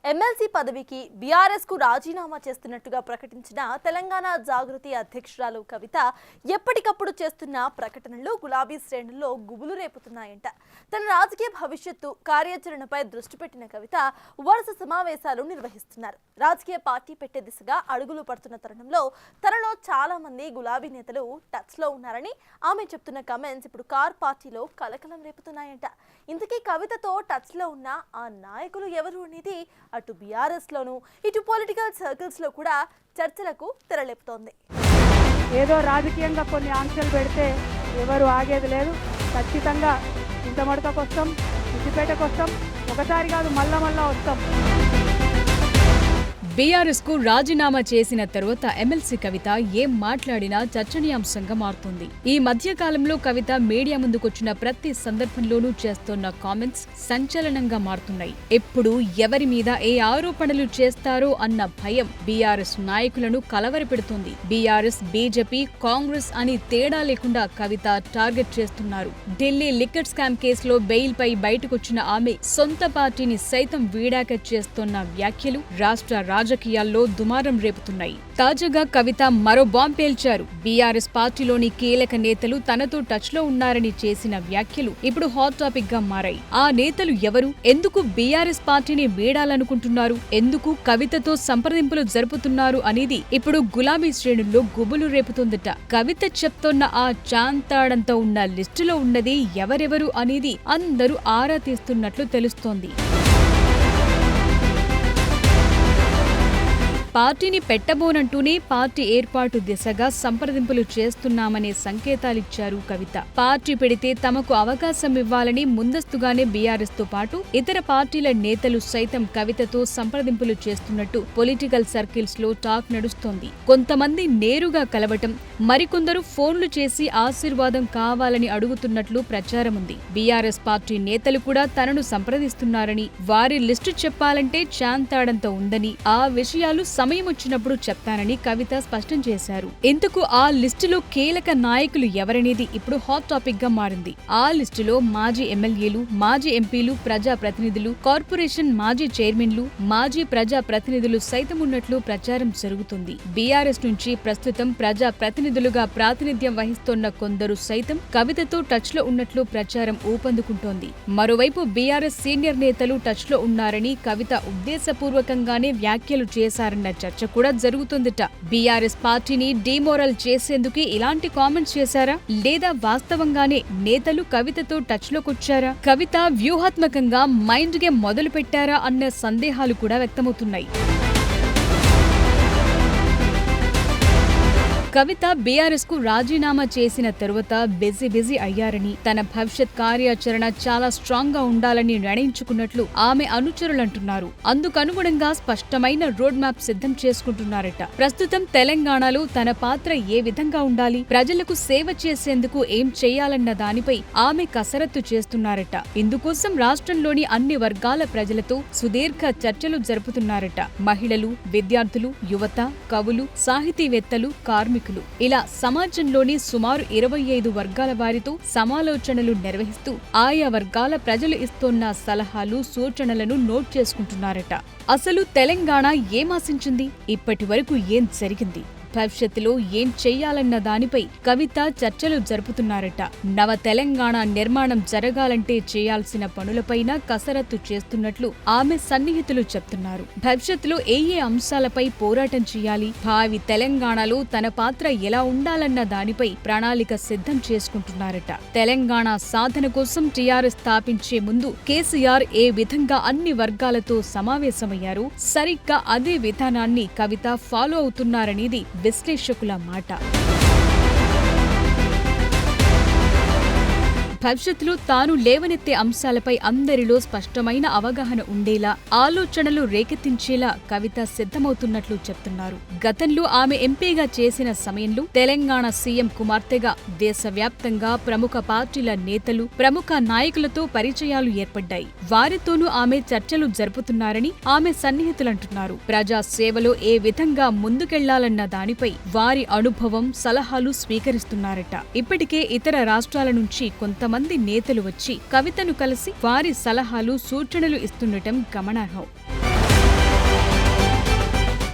MLC పదవికి BRS కు రాజీనామా చేస్తున్నట్టుగా ప్రకటించిన తెలంగాణ జాగృతి అధ్యక్షురాలు కవిత ఎప్పటికప్పుడు చేస్తున్న ప్రకటనలు గులాబీ శ్రేణుల్లో గుబులు రేపుతున్నాయంట. తన రాజకీయ భవిష్యత్తు కార్యాచరణపై దృష్టి పెట్టిన కవిత వరుస సమావేశాలు నిర్వహిస్తున్నారు. రాజకీయ పార్టీ పెట్టే దిశగా అడుగులు పడుతున్న తరుణంలో తనలో చాలా మంది గులాబీ నేతలు టచ్ లో ఉన్నారని ఆమె చెప్తున్న కమెంట్స్ ఇప్పుడు కార్ పార్టీలో కలకలం రేపుతున్నాయంట. ఇంతకీ కవితతో టచ్ లో ఉన్న ఆ నాయకులు ఎవరు అనేది అటు బీఆర్ఎస్ లోను ఇటు పొలిటికల్ సర్కిల్స్ లో కూడా చర్చలకు తెరలేపుతోంది. ఏదో రాజకీయంగా కొన్ని ఆంక్షలు పెడితే ఎవరు ఆగేది లేదు. ఖచ్చితంగా ఇంతమడతకు వస్తాం, సిద్దిపేటకు వస్తాం, ఒకసారి కాదు మళ్ళా వస్తాం. బీఆర్ఎస్ కు రాజీనామా చేసిన తరువాత ఎమ్మెల్సీ కవిత ఏం మాట్లాడినా చర్చనీయాంశంగా మారుతుంది. ఈ మధ్య కాలంలో కవిత మీడియా ముందుకొచ్చిన ప్రతి సందర్భంలోనూ చేస్తున్న కామెంట్స్ సంచలనంగా మారుతున్నాయి. ఎప్పుడు ఎవరి మీద ఏ ఆరోపణలు చేస్తారో అన్న భయం బీఆర్ఎస్ నాయకులను కలవరపెడుతోంది. బీఆర్ఎస్, బీజేపీ, కాంగ్రెస్ అని తేడా లేకుండా కవిత టార్గెట్ చేస్తున్నారు. ఢిల్లీ లిక్కర్ స్కామ్ కేసులో బెయిల్ పై బయటకొచ్చిన ఆమె సొంత పార్టీని సైతం వీడాక చేస్తున్న వ్యాఖ్యలు రాష్ట్ర రాజకీయాల్లో దుమారం రేపుతున్నాయి. తాజాగా కవిత మరో బాంబ్ పేల్చారు. బీఆర్ఎస్ పార్టీలోని కీలక నేతలు తనతో టచ్ లో ఉన్నారని చేసిన వ్యాఖ్యలు ఇప్పుడు హాట్ టాపిక్ గా మారాయి. ఆ నేతలు ఎవరు? ఎందుకు బీఆర్ఎస్ పార్టీని వీడాలనుకుంటున్నారు? ఎందుకు కవితతో సంప్రదింపులు జరుపుతున్నారు అనేది ఇప్పుడు గులాబీ శ్రేణుల్లో గుబులు రేపుతుందట. కవిత చెప్తోన్న ఆ చాంతాడంతో ఉన్న లిస్టులో ఉన్నది ఎవరెవరు అనేది అందరూ ఆరా తీస్తున్నట్లు తెలుస్తోంది. పార్టీని పెట్టబోనంటూనే పార్టీ ఏర్పాటు దిశగా సంప్రదింపులు చేస్తున్నామనే సంకేతాలిచ్చారు కవిత. పార్టీ పెడితే తమకు అవకాశం ఇవ్వాలని ముందస్తుగానే బీఆర్ఎస్ తో పాటు ఇతర పార్టీల నేతలు సైతం కవితతో సంప్రదింపులు చేస్తున్నట్టు పొలిటికల్ సర్కిల్స్ లో టాక్ నడుస్తోంది. కొంతమంది నేరుగా కలవటం, మరికొందరు ఫోన్లు చేసి ఆశీర్వాదం కావాలని అడుగుతున్నట్లు ప్రచారముంది. బీఆర్ఎస్ పార్టీ నేతలు కూడా తనను సంప్రదిస్తున్నారని, వారి లిస్టు చెప్పాలంటే చాంతాడంతో ఉందని, ఆ విషయాలు సమయం వచ్చినప్పుడు చెప్తానని కవిత స్పష్టం చేశారు. ఇంతకు ఆ లిస్టులో కీలక నాయకులు ఎవరనేది ఇప్పుడు హాట్ టాపిక్ గా మారింది. ఆ లిస్టులో మాజీ ఎమ్మెల్యేలు, మాజీ ఎంపీలు, ప్రజా ప్రతినిధులు, కార్పొరేషన్ మాజీ చైర్మన్లు, మాజీ ప్రజా ప్రతినిధులు సైతం ఉన్నట్లు ప్రచారం జరుగుతుంది. బీఆర్ఎస్ నుంచి ప్రస్తుతం ప్రజా ప్రతినిధులుగా ప్రాతినిధ్యం వహిస్తోన్న కొందరు సైతం కవితతో టచ్ లో ఉన్నట్లు ప్రచారం ఊపందుకుంటోంది. మరోవైపు బీఆర్ఎస్ సీనియర్ నేతలు టచ్ లో ఉన్నారని కవిత ఉద్దేశపూర్వకంగానే వ్యాఖ్యలు చేశారన్న చర్చ కూడా జరుగుతుందట. బీఆర్ఎస్ పార్టీని డిమోరల్ చేసేందుకు ఇలాంటి కామెంట్స్ చేశారా, లేదా వాస్తవంగానే నేతలు కవితతో టచ్ లోకొచ్చారా, కవిత వ్యూహాత్మకంగా మైండ్ గేమ్ మొదలు పెట్టారా అన్న సందేహాలు కూడా వ్యక్తమవుతున్నాయి. కవిత బీఆర్ఎస్ కు రాజీనామా చేసిన తరువాత బిజీ అయ్యారని, తన భవిష్యత్ కార్యాచరణ చాలా స్ట్రాంగ్ గా ఉండాలని నిర్ణయించుకున్నట్లు ఆమె అనుచరులంటున్నారు. అందుకనుగుణంగా స్పష్టమైన రోడ్ మ్యాప్ సిద్ధం చేసుకుంటున్నారట. ప్రస్తుతం తెలంగాణలో తన పాత్ర ఏ విధంగా ఉండాలి, ప్రజలకు సేవ చేసేందుకు ఏం చేయాలన్న దానిపై ఆమె కసరత్తు చేస్తున్నారట. ఇందుకోసం రాష్ట్రంలోని అన్ని వర్గాల ప్రజలతో సుదీర్ఘ చర్చలు జరుపుతున్నారట. మహిళలు, విద్యార్థులు, యువత, కవులు, సాహితీవేత్తలు, కార్మికులు ఇలా సమాజంలోని సుమారు 25 వర్గాల వారితో సమాలోచనలు నిర్వహిస్తూ ఆయా వర్గాల ప్రజలు ఇస్తోన్న సలహాలు, సూచనలను నోట్ చేసుకుంటున్నారట. అసలు తెలంగాణ ఏమాశించింది? ఇప్పటి వరకు ఏం జరిగింది? భవిష్యత్తులో ఏం చెయ్యాలన్న దానిపై కవిత చర్చలు జరుపుతున్నారట. నవ తెలంగాణ నిర్మాణం జరగాలంటే చేయాల్సిన పనులపైన కసరత్తు చేస్తున్నట్లు ఆమె సన్నిహితులు చెప్తున్నారు. భవిష్యత్తులో ఏ అంశాలపై పోరాటం చేయాలి, భావి తెలంగాణలో తన పాత్ర ఎలా ఉండాలన్న దానిపై ప్రణాళిక సిద్ధం చేసుకుంటున్నారట. తెలంగాణ సాధన కోసం టీఆర్ఎస్ స్థాపించే ముందు కేసీఆర్ ఏ విధంగా అన్ని వర్గాలతో సమావేశమయ్యారో సరిగ్గా అదే విధానాన్ని కవిత ఫాలో అవుతున్నారనేది విశ్లేషకుల మాట. భవిష్యత్తులో తాను లేవనెత్తే అంశాలపై అందరిలో స్పష్టమైన అవగాహన ఉండేలా, ఆలోచనలు రేకెత్తించేలా కవిత సిద్ధమవుతున్నట్లు చెప్తున్నారు. గతంలో ఆమె ఎంపీగా చేసిన సమయంలో తెలంగాణ సీఎం కుమార్తెగా దేశవ్యాప్తంగా ప్రముఖ పార్టీల నేతలు, ప్రముఖ నాయకులతో పరిచయాలు ఏర్పడ్డాయి. వారితోనూ ఆమె చర్చలు జరుపుతున్నారని ఆమె సన్నిహితులంటున్నారు. ప్రజా సేవలో ఏ విధంగా ముందుకెళ్లాలన్న దానిపై వారి అనుభవం, సలహాలు స్వీకరిస్తున్నారట. ఇప్పటికే ఇతర రాష్ట్రాల నుంచి కొంతమంది నేతలు వచ్చి కవితను కలిసి వారి సలహాలు, సూచనలు ఇస్తుండటం గమనార్హం.